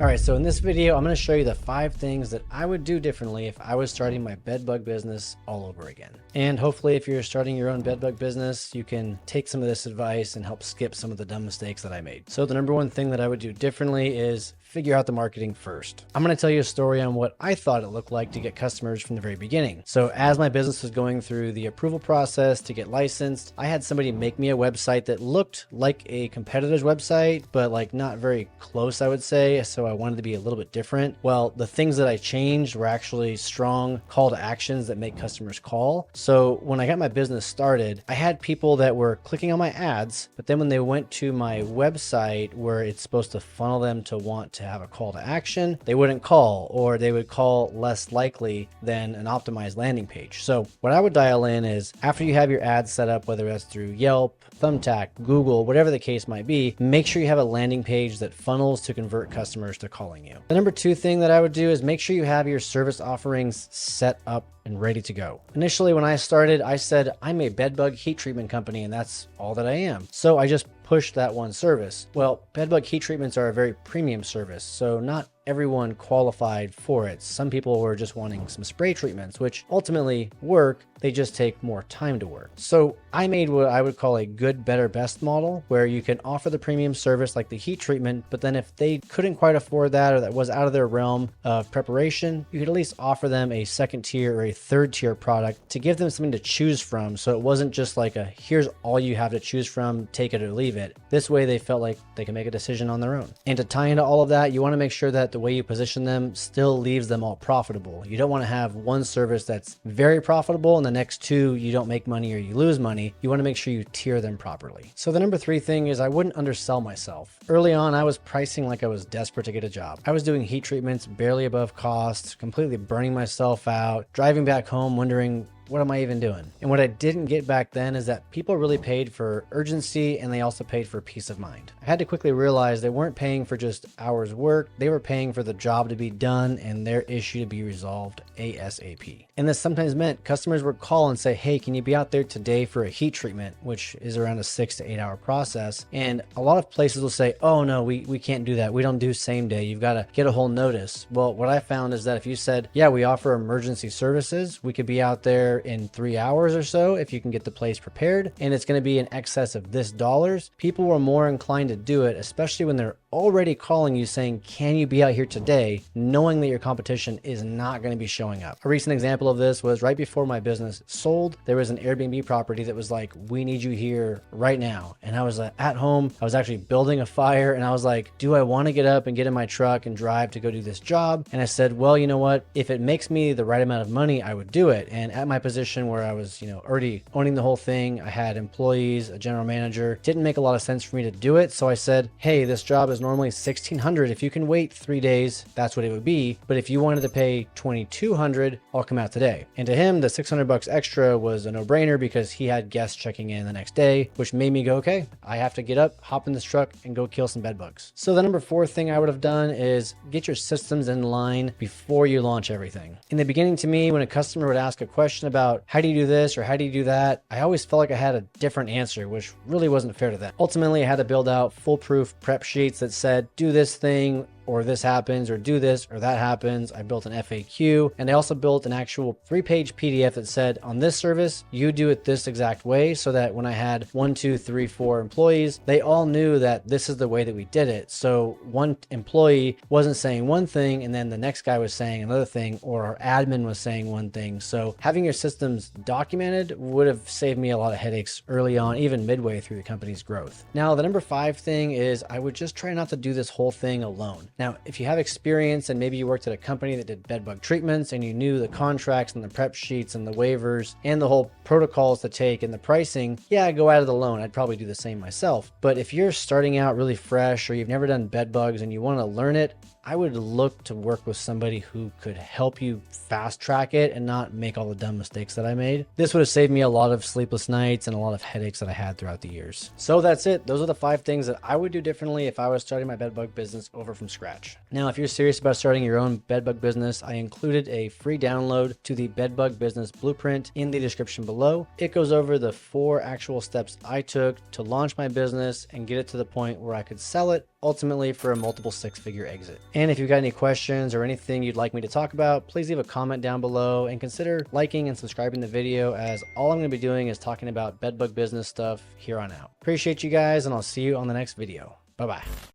All right, so in this video, I'm going to show you the 5 things that I would do differently if I was starting my bedbug business all over again. And hopefully if you're starting your own bedbug business, you can take some of this advice and help skip some of the dumb mistakes that I made. So the number one thing that I would do differently is figure out the marketing first. I'm going to tell you a story on what I thought it looked like to get customers from the very beginning. So as my business was going through the approval process to get licensed, I had somebody make me a website that looked like a competitor's website, but like not very close, I would say. So I wanted to be a little bit different. Well, the things that I changed were actually strong call to actions that make customers call. So when I got my business started, I had people that were clicking on my ads, but then when they went to my website where it's supposed to funnel them to want to have a call to action, they wouldn't call, or they would call less likely than an optimized landing page. So what I would dial in is after you have your ads set up, whether that's through Yelp, Thumbtack, Google, whatever the case might be, make sure you have a landing page that funnels to convert customers to calling you. The number 2 thing that I would do is make sure you have your service offerings set up and ready to go. Initially, when I started, I said, I'm a bedbug heat treatment company and that's all that I am. So I just pushed that one service. Well, bedbug heat treatments are a very premium service, so not everyone qualified for it. Some people were just wanting some spray treatments, which ultimately work, they just take more time to work. So I made what I would call a good, better, best model, where you can offer the premium service like the heat treatment, but then if they couldn't quite afford that, or that was out of their realm of preparation, you could at least offer them a second tier or a third tier product to give them something to choose from. So it wasn't just like a, here's all you have to choose from, take it or leave it. This way they felt like they can make a decision on their own. And to tie into all of that, you want to make sure that the way you position them still leaves them all profitable. You don't want to have one service that's very profitable and the next 2 you don't make money or you lose money. You want to make sure you tier them properly. So the number 3 thing is I wouldn't undersell myself. Early on, I was pricing like I was desperate to get a job. I was doing heat treatments barely above cost, completely burning myself out, driving back home wondering, what am I even doing? And what I didn't get back then is that people really paid for urgency and they also paid for peace of mind. I had to quickly realize they weren't paying for just hours work. They were paying for the job to be done and their issue to be resolved ASAP. And this sometimes meant customers would call and say, hey, can you be out there today for a heat treatment, which is around a 6 to 8 hour process. And a lot of places will say, oh no, we can't do that. We don't do same day. You've got to get a whole notice. Well, what I found is that if you said, yeah, we offer emergency services, we could be out there in 3 hours or so if you can get the place prepared, and it's going to be in excess of this dollars, people were more inclined to do it, especially when they're already calling you saying, can you be out here today, knowing that your competition is not going to be showing up. A recent example of this was right before my business sold, there was an Airbnb property that was like, we need you here right now. And I was at home, I was actually building a fire, and I was like, do I want to get up and get in my truck and drive to go do this job? And I said, well, you know what, if it makes me the right amount of money, I would do it. And at my position where I was, already owning the whole thing, I had employees, a general manager, didn't make a lot of sense for me to do it. So I said, hey, this job is normally $1,600. If you can wait 3 days, that's what it would be. But if you wanted to pay $2,200, I'll come out today. And to him, the $600 extra was a no-brainer because he had guests checking in the next day, which made me go, okay, I have to get up, hop in this truck and go kill some bed bugs. So the number 4 thing I would have done is get your systems in line before you launch everything. In the beginning, to me, when a customer would ask a question about how do you do this or how do you do that, I always felt like I had a different answer, which really wasn't fair to them. Ultimately, I had to build out foolproof prep sheets that said, do this thing, or this happens, or do this, or that happens. I built an FAQ, and I also built an actual 3-page PDF that said, on this service, you do it this exact way, so that when I had 1, 2, 3, 4 employees, they all knew that this is the way that we did it. So one employee wasn't saying one thing, and then the next guy was saying another thing, or our admin was saying one thing. So having your systems documented would have saved me a lot of headaches early on, even midway through the company's growth. Now, the number 5 thing is I would just try not to do this whole thing alone. Now, if you have experience and maybe you worked at a company that did bedbug treatments and you knew the contracts and the prep sheets and the waivers and the whole protocols to take and the pricing, yeah, go at it alone. I'd probably do the same myself. But if you're starting out really fresh or you've never done bed bugs and you want to learn it, I would look to work with somebody who could help you fast track it and not make all the dumb mistakes that I made. This would have saved me a lot of sleepless nights and a lot of headaches that I had throughout the years. So that's it. Those are the 5 things that I would do differently if I was starting my bedbug business over from scratch. scratch. Now, if you're serious about starting your own bedbug business, I included a free download to the Bedbug Business Blueprint in the description below. It goes over the 4 actual steps I took to launch my business and get it to the point where I could sell it, ultimately for a multiple 6-figure exit. And if you've got any questions or anything you'd like me to talk about, please leave a comment down below and consider liking and subscribing the video, as all I'm going to be doing is talking about bedbug business stuff here on out. Appreciate you guys, and I'll see you on the next video. Bye-bye.